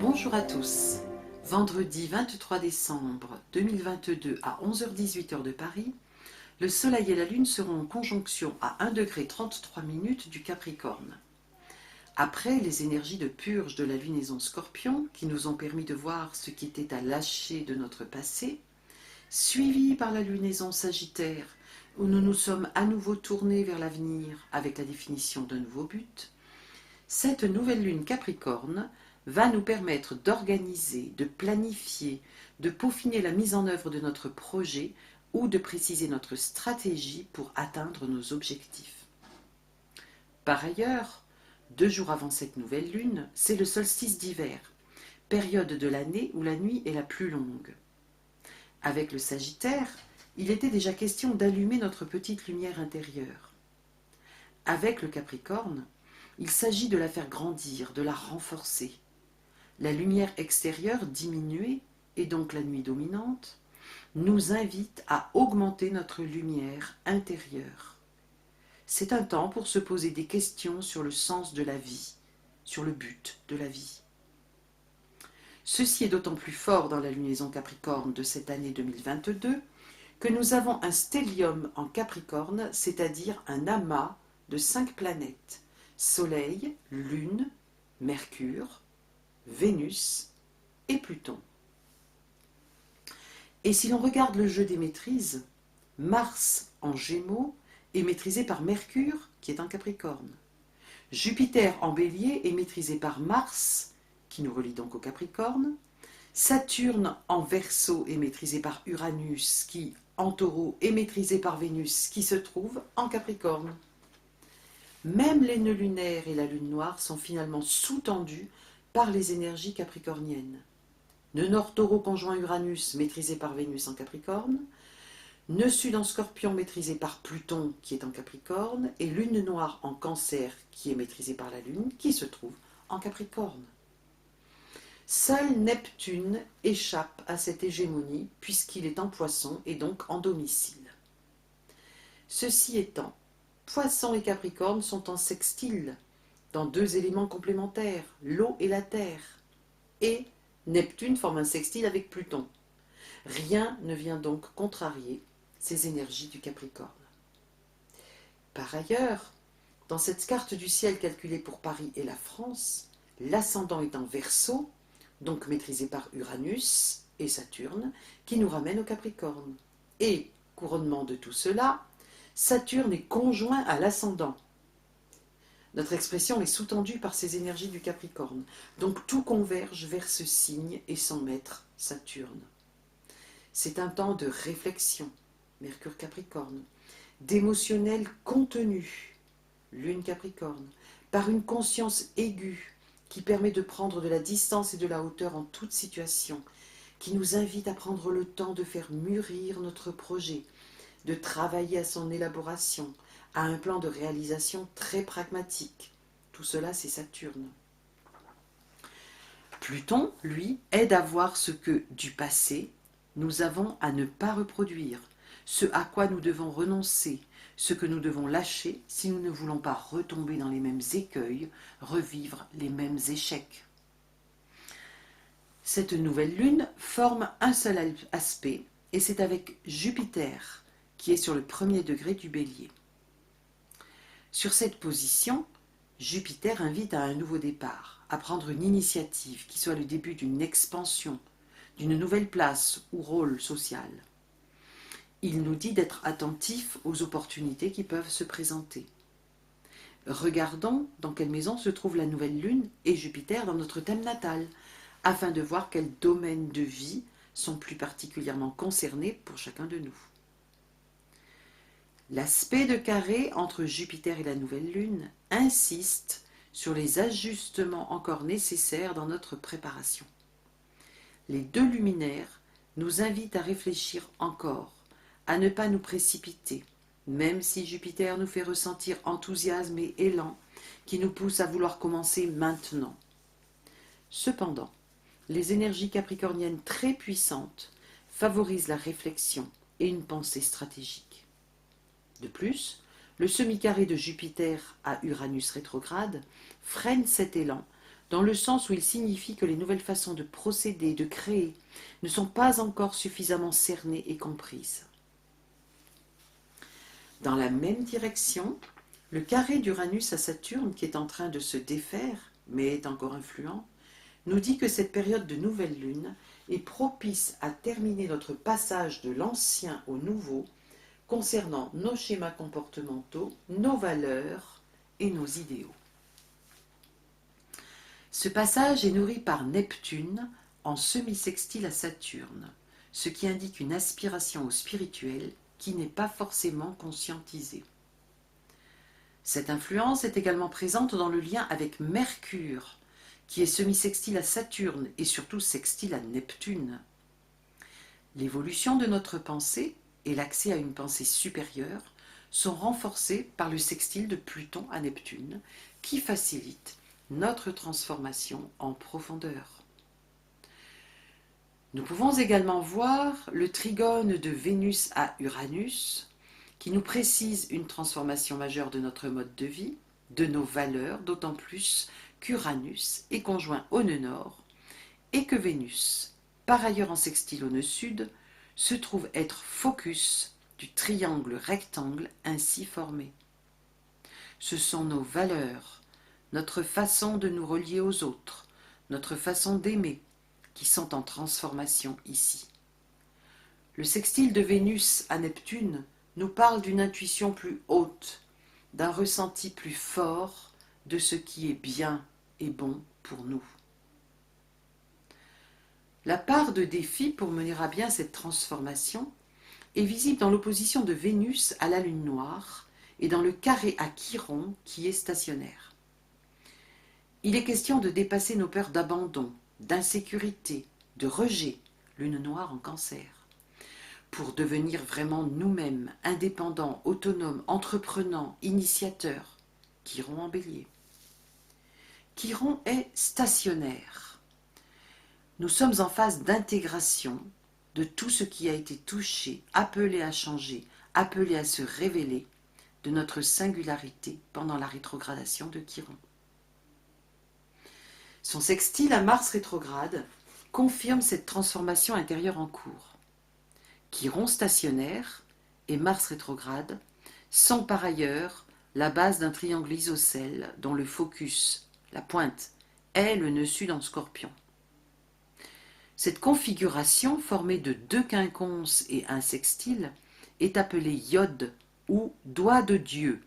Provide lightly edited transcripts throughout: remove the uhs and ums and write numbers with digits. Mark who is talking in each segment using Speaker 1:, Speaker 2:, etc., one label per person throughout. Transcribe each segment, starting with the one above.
Speaker 1: Bonjour à tous. Vendredi 23 décembre 2022 à 11h-18h de Paris, le Soleil et la Lune seront en conjonction à 1,33° du Capricorne. Après les énergies de purge de la lunaison Scorpion qui nous ont permis de voir ce qui était à lâcher de notre passé, suivi par la lunaison Sagittaire où nous nous sommes à nouveau tournés vers l'avenir avec la définition d'un nouveau but, cette nouvelle lune Capricorne va nous permettre d'organiser, de planifier, de peaufiner la mise en œuvre de notre projet ou de préciser notre stratégie pour atteindre nos objectifs. Par ailleurs, 2 jours avant cette nouvelle lune, c'est le solstice d'hiver, période de l'année où la nuit est la plus longue. Avec le Sagittaire, il était déjà question d'allumer notre petite lumière intérieure. Avec le Capricorne, il s'agit de la faire grandir, de la renforcer. La lumière extérieure diminuée, et donc la nuit dominante, nous invite à augmenter notre lumière intérieure. C'est un temps pour se poser des questions sur le sens de la vie, sur le but de la vie. Ceci est d'autant plus fort dans la lunaison Capricorne de cette année 2022 que nous avons un stellium en Capricorne, c'est-à-dire un amas de 5 planètes, Soleil, Lune, Mercure, Vénus et Pluton. Et si l'on regarde le jeu des maîtrises, Mars en Gémeaux est maîtrisé par Mercure qui est en Capricorne. Jupiter en Bélier est maîtrisé par Mars, qui nous relie donc au Capricorne. Saturne en Verseau est maîtrisé par Uranus, qui en Taureau est maîtrisé par Vénus, qui se trouve en Capricorne. Même les nœuds lunaires et la lune noire sont finalement sous-tendus par les énergies capricorniennes. Nœud nord Taureau conjoint Uranus maîtrisé par Vénus en Capricorne, nœud sud en Scorpion maîtrisé par Pluton qui est en Capricorne, et lune noire en Cancer qui est maîtrisée par la Lune qui se trouve en Capricorne. Seul Neptune échappe à cette hégémonie puisqu'il est en Poisson et donc en domicile. Ceci étant, Poisson et Capricorne sont en sextile dans 2 éléments complémentaires, l'eau et la terre, et Neptune forme un sextile avec Pluton. Rien ne vient donc contrarier ces énergies du Capricorne. Par ailleurs, dans cette carte du ciel calculée pour Paris et la France, l'ascendant est en Verseau, donc maîtrisé par Uranus et Saturne, qui nous ramène au Capricorne. Et, couronnement de tout cela, Saturne est conjoint à l'ascendant. Notre expression est sous-tendue par ces énergies du Capricorne. Donc tout converge vers ce signe et son maître, Saturne. C'est un temps de réflexion, Mercure Capricorne, d'émotionnel contenu, Lune Capricorne, par une conscience aiguë qui permet de prendre de la distance et de la hauteur en toute situation, qui nous invite à prendre le temps de faire mûrir notre projet, de travailler à son élaboration, à un plan de réalisation très pragmatique. Tout cela, c'est Saturne. Pluton, lui, aide à voir ce que, du passé, nous avons à ne pas reproduire, ce à quoi nous devons renoncer, ce que nous devons lâcher si nous ne voulons pas retomber dans les mêmes écueils, revivre les mêmes échecs. Cette nouvelle lune forme un seul aspect, et c'est avec Jupiter, qui est sur le 1er degré du Bélier. Sur cette position, Jupiter invite à un nouveau départ, à prendre une initiative qui soit le début d'une expansion, d'une nouvelle place ou rôle social. Il nous dit d'être attentifs aux opportunités qui peuvent se présenter. Regardons dans quelle maison se trouve la nouvelle lune et Jupiter dans notre thème natal, afin de voir quels domaines de vie sont plus particulièrement concernés pour chacun de nous. L'aspect de carré entre Jupiter et la nouvelle lune insiste sur les ajustements encore nécessaires dans notre préparation. Les 2 luminaires nous invitent à réfléchir encore, à ne pas nous précipiter, même si Jupiter nous fait ressentir enthousiasme et élan qui nous poussent à vouloir commencer maintenant. Cependant, les énergies capricorniennes très puissantes favorisent la réflexion et une pensée stratégique. De plus, le semi-carré de Jupiter à Uranus rétrograde freine cet élan dans le sens où il signifie que les nouvelles façons de procéder, de créer, ne sont pas encore suffisamment cernées et comprises. Dans la même direction, le carré d'Uranus à Saturne, qui est en train de se défaire, mais est encore influent, nous dit que cette période de nouvelle lune est propice à terminer notre passage de l'ancien au nouveau concernant nos schémas comportementaux, nos valeurs et nos idéaux. Ce passage est nourri par Neptune en semi-sextile à Saturne, ce qui indique une aspiration au spirituel qui n'est pas forcément conscientisée. Cette influence est également présente dans le lien avec Mercure, qui est semi-sextile à Saturne et surtout sextile à Neptune. L'évolution de notre pensée et l'accès à une pensée supérieure sont renforcés par le sextile de Pluton à Neptune, qui facilite notre transformation en profondeur. Nous pouvons également voir le trigone de Vénus à Uranus, qui nous précise une transformation majeure de notre mode de vie, de nos valeurs, d'autant plus qu'Uranus est conjoint au nœud nord et que Vénus, par ailleurs en sextile au nœud sud, se trouve être focus du triangle rectangle ainsi formé. Ce sont nos valeurs, notre façon de nous relier aux autres, notre façon d'aimer, qui sont en transformation ici. Le sextile de Vénus à Neptune nous parle d'une intuition plus haute, d'un ressenti plus fort de ce qui est bien et bon pour nous. La part de défi pour mener à bien cette transformation est visible dans l'opposition de Vénus à la Lune noire et dans le carré à Chiron qui est stationnaire. Il est question de dépasser nos peurs d'abandon, d'insécurité, de rejet, Lune noire en Cancer, pour devenir vraiment nous-mêmes, indépendants, autonomes, entreprenants, initiateurs, Chiron en Bélier. Chiron est stationnaire. Nous sommes en phase d'intégration de tout ce qui a été touché, appelé à changer, appelé à se révéler de notre singularité pendant la rétrogradation de Chiron. Son sextile à Mars rétrograde confirme cette transformation intérieure en cours. Chiron stationnaire et Mars rétrograde sont par ailleurs la base d'un triangle isocèle dont le focus, la pointe, est le nœud sud en Scorpion. Cette configuration, formée de 2 quinconces et un sextile, est appelée iode ou doigt de Dieu.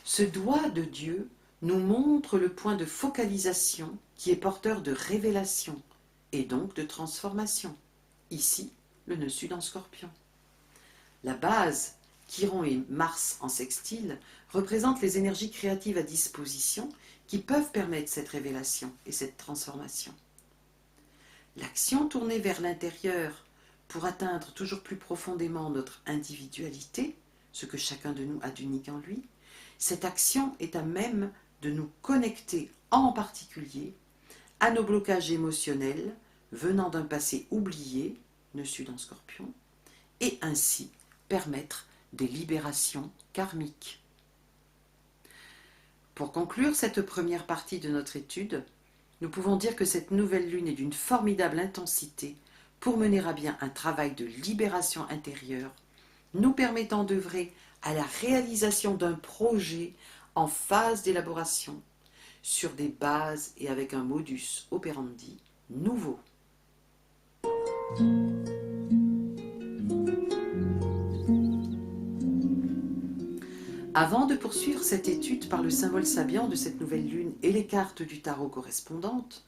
Speaker 1: Ce doigt de Dieu nous montre le point de focalisation qui est porteur de révélation et donc de transformation. Ici, le nœud sud en Scorpion. La base, Chiron et Mars en sextile, représente les énergies créatives à disposition qui peuvent permettre cette révélation et cette transformation. L'action tournée vers l'intérieur pour atteindre toujours plus profondément notre individualité, ce que chacun de nous a d'unique en lui, cette action est à même de nous connecter en particulier à nos blocages émotionnels venant d'un passé oublié, nœud sud en Scorpion, et ainsi permettre des libérations karmiques. Pour conclure cette première partie de notre étude, nous pouvons dire que cette nouvelle lune est d'une formidable intensité pour mener à bien un travail de libération intérieure, nous permettant d'œuvrer à la réalisation d'un projet en phase d'élaboration sur des bases et avec un modus operandi nouveau. Avant de poursuivre cette étude par le symbole sabian de cette nouvelle lune et les cartes du tarot correspondantes,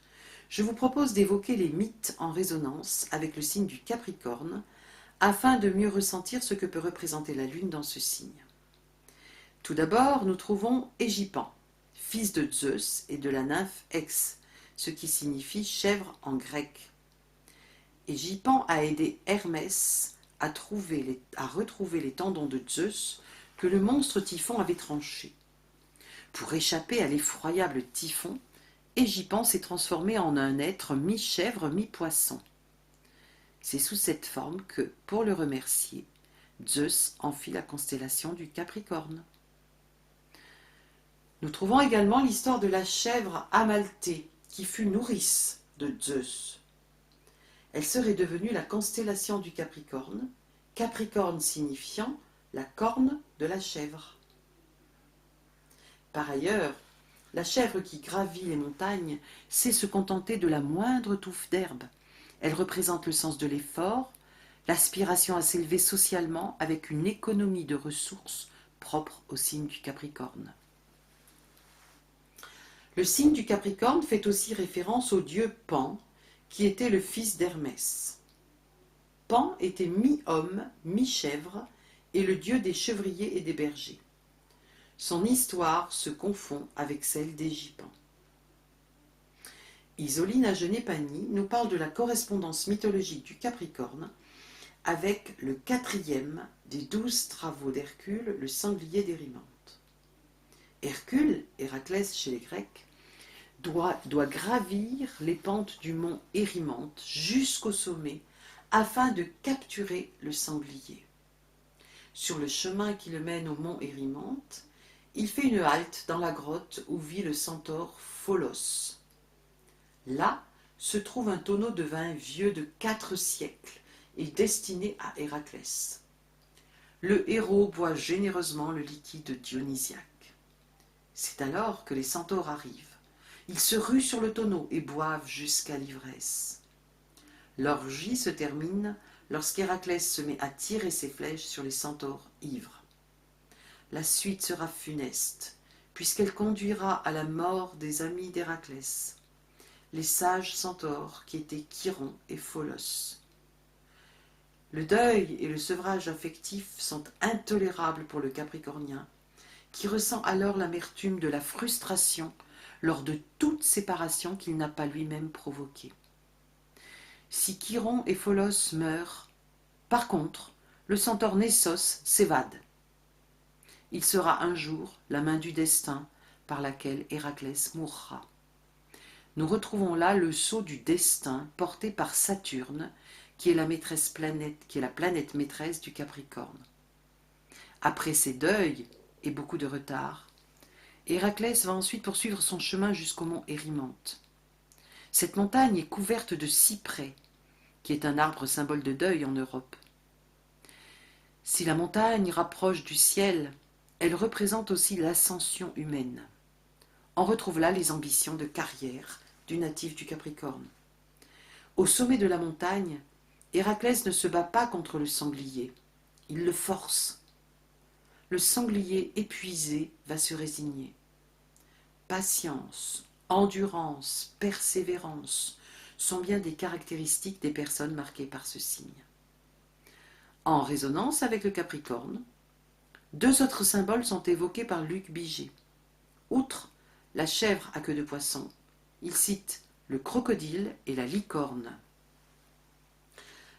Speaker 1: je vous propose d'évoquer les mythes en résonance avec le signe du Capricorne afin de mieux ressentir ce que peut représenter la lune dans ce signe. Tout d'abord, nous trouvons Égipan, fils de Zeus et de la nymphe Ex, ce qui signifie chèvre en grec. Égipan a aidé Hermès à retrouver les tendons de Zeus que le monstre Typhon avait tranchés. Pour échapper à l'effroyable Typhon, Égipan s'est transformé en un être mi-chèvre, mi-poisson. C'est sous cette forme que, pour le remercier, Zeus en fit la constellation du Capricorne. Nous trouvons également l'histoire de la chèvre Amalthée, qui fut nourrice de Zeus. Elle serait devenue la constellation du Capricorne, Capricorne signifiant la corne de la chèvre. Par ailleurs, la chèvre qui gravit les montagnes sait se contenter de la moindre touffe d'herbe. Elle représente le sens de l'effort, l'aspiration à s'élever socialement avec une économie de ressources propre au signe du Capricorne. Le signe du Capricorne fait aussi référence au dieu Pan, qui était le fils d'Hermès. Pan était mi-homme, mi-chèvre, et le dieu des chevriers et des bergers. Son histoire se confond avec celle d'Égipan. Isoline Agenépani nous parle de la correspondance mythologique du Capricorne avec le 4e des 12 travaux d'Hercule, le sanglier d'Érymanthe. Hercule, Héraclès chez les Grecs, doit gravir les pentes du mont Érymanthe jusqu'au sommet afin de capturer le sanglier. Sur le chemin qui le mène au mont Érymanthe, il fait une halte dans la grotte où vit le centaure Pholos. Là se trouve un tonneau de vin vieux de 4 siècles et destiné à Héraclès. Le héros boit généreusement le liquide dionysiaque. C'est alors que les centaures arrivent. Ils se ruent sur le tonneau et boivent jusqu'à l'ivresse. L'orgie se termine lorsqu'Héraclès se met à tirer ses flèches sur les centaures ivres. La suite sera funeste, puisqu'elle conduira à la mort des amis d'Héraclès, les sages centaures qui étaient Chiron et Pholos. Le deuil et le sevrage affectif sont intolérables pour le Capricornien, qui ressent alors l'amertume de la frustration lors de toute séparation qu'il n'a pas lui-même provoquée. Si Chiron et Pholos meurent, par contre, le centaure Nessos s'évade. Il sera un jour la main du destin par laquelle Héraclès mourra. Nous retrouvons là le sceau du destin porté par Saturne, qui est la planète maîtresse du Capricorne. Après ces deuils et beaucoup de retard, Héraclès va ensuite poursuivre son chemin jusqu'au mont Érymanthe. Cette montagne est couverte de cyprès, qui est un arbre symbole de deuil en Europe. Si la montagne rapproche du ciel, elle représente aussi l'ascension humaine. On retrouve là les ambitions de carrière du natif du Capricorne. Au sommet de la montagne, Héraclès ne se bat pas contre le sanglier, il le force. Le sanglier épuisé va se résigner. Patience, endurance, persévérance sont bien des caractéristiques des personnes marquées par ce signe. En résonance avec le Capricorne, 2 autres symboles sont évoqués par Luc Biget. Outre la chèvre à queue de poisson, il cite le crocodile et la licorne.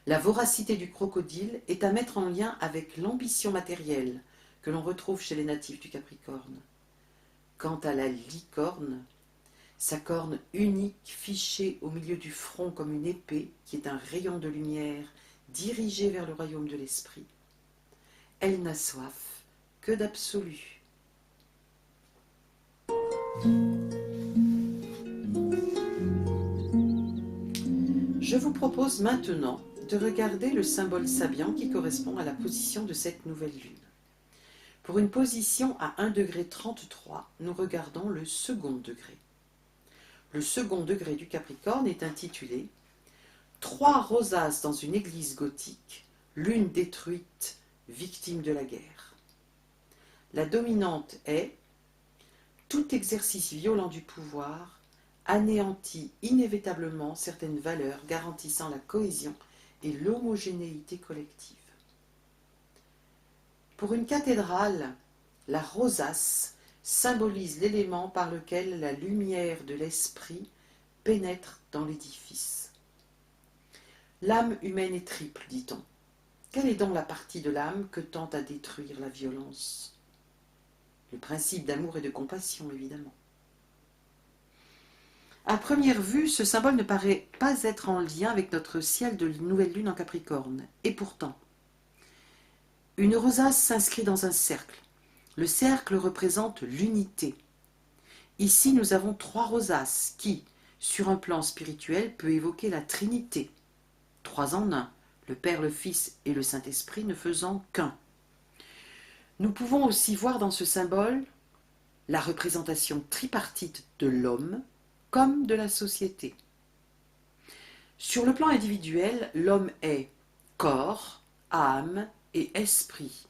Speaker 1: La voracité du crocodile est à mettre en lien avec l'ambition matérielle que l'on retrouve chez les natifs du Capricorne. Quant à la licorne, sa corne unique fichée au milieu du front comme une épée qui est un rayon de lumière dirigé vers le royaume de l'esprit. Elle n'a soif que d'absolu. Je vous propose maintenant de regarder le symbole Sabian qui correspond à la position de cette nouvelle lune. Pour une position à 1,33°, nous regardons le second degré. Le second degré du Capricorne est intitulé « 3 rosaces dans une église gothique, l'une détruite, victime de la guerre ». La dominante est « Tout exercice violent du pouvoir anéantit inévitablement certaines valeurs garantissant la cohésion et l'homogénéité collective ». Pour une cathédrale, la rosace symbolise l'élément par lequel la lumière de l'esprit pénètre dans l'édifice. L'âme humaine est triple, dit-on. Quelle est donc la partie de l'âme que tend à détruire la violence? Le principe d'amour et de compassion, évidemment. À première vue, ce symbole ne paraît pas être en lien avec notre ciel de nouvelle lune en Capricorne. Et pourtant, une rosace s'inscrit dans un cercle. Le cercle représente l'unité, Ici, nous avons 3 rosaces qui, sur un plan spirituel, peut évoquer la Trinité. 3 en un, le Père, le Fils et le Saint-Esprit ne faisant qu'un. Nous pouvons aussi voir dans ce symbole la représentation tripartite de l'homme comme de la société. Sur le plan individuel, l'homme est corps, âme et esprit.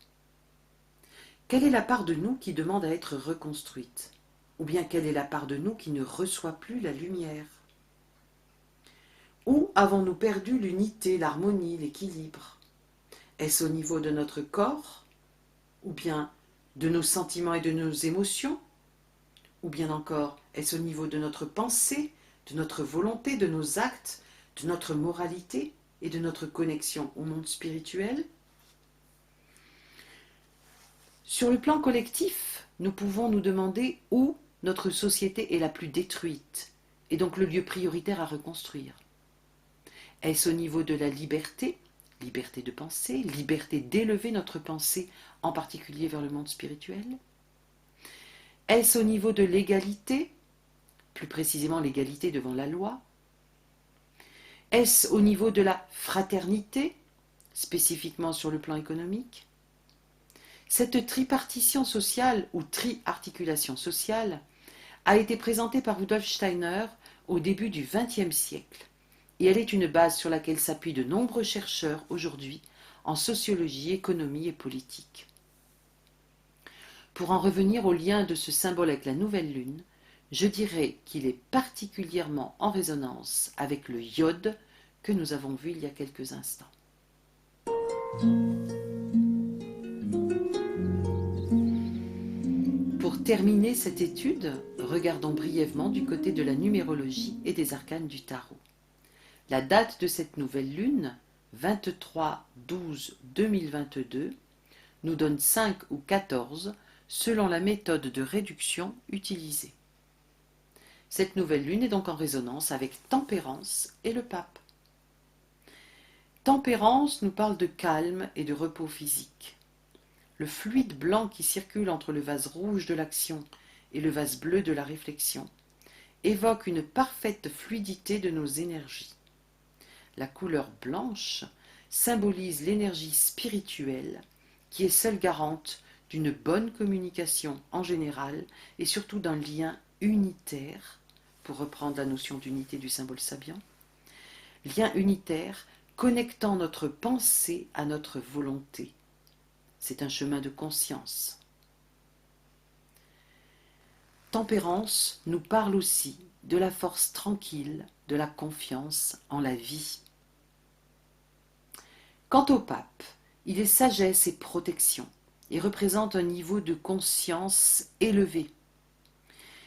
Speaker 1: Quelle est la part de nous qui demande à être reconstruite? Ou bien quelle est la part de nous qui ne reçoit plus la lumière? Où avons-nous perdu l'unité, l'harmonie, l'équilibre? Est-ce au niveau de notre corps? Ou bien de nos sentiments et de nos émotions? Ou bien encore, est-ce au niveau de notre pensée, de notre volonté, de nos actes, de notre moralité et de notre connexion au monde spirituel? Sur le plan collectif, nous pouvons nous demander où notre société est la plus détruite, et donc le lieu prioritaire à reconstruire. Est-ce au niveau de la liberté, liberté de penser, liberté d'élever notre pensée, en particulier vers le monde spirituel? Est-ce au niveau de l'égalité, plus précisément l'égalité devant la loi? Est-ce au niveau de la fraternité, spécifiquement sur le plan économique? Cette tripartition sociale ou triarticulation sociale a été présentée par Rudolf Steiner au début du XXe siècle et elle est une base sur laquelle s'appuient de nombreux chercheurs aujourd'hui en sociologie, économie et politique. Pour en revenir au lien de ce symbole avec la nouvelle lune, je dirais qu'il est particulièrement en résonance avec le iode que nous avons vu il y a quelques instants. Pour terminer cette étude, regardons brièvement du côté de la numérologie et des arcanes du tarot. La date de cette nouvelle lune, 23/12/2022, nous donne 5 ou 14 selon la méthode de réduction utilisée. Cette nouvelle lune est donc en résonance avec Tempérance et le Pape. Tempérance nous parle de calme et de repos physique. Le fluide blanc qui circule entre le vase rouge de l'action et le vase bleu de la réflexion évoque une parfaite fluidité de nos énergies. La couleur blanche symbolise l'énergie spirituelle qui est seule garante d'une bonne communication en général et surtout d'un lien unitaire, pour reprendre la notion d'unité du symbole Sabian, lien unitaire connectant notre pensée à notre volonté. C'est un chemin de conscience. Tempérance nous parle aussi de la force tranquille, de la confiance en la vie. Quant au pape, il est sagesse et protection et représente un niveau de conscience élevé.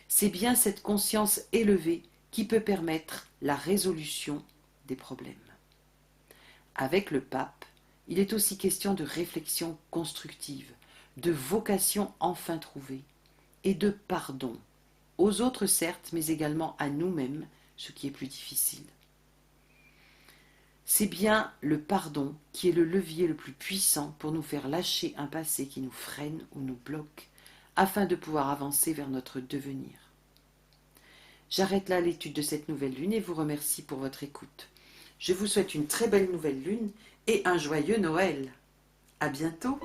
Speaker 1: C'est bien cette conscience élevée qui peut permettre la résolution des problèmes. Avec le pape, il est aussi question de réflexion constructive, de vocation enfin trouvée et de pardon, aux autres certes, mais également à nous-mêmes, ce qui est plus difficile. C'est bien le pardon qui est le levier le plus puissant pour nous faire lâcher un passé qui nous freine ou nous bloque, afin de pouvoir avancer vers notre devenir. J'arrête là l'étude de cette nouvelle lune et vous remercie pour votre écoute. Je vous souhaite une très belle nouvelle lune et un joyeux Noël. À bientôt.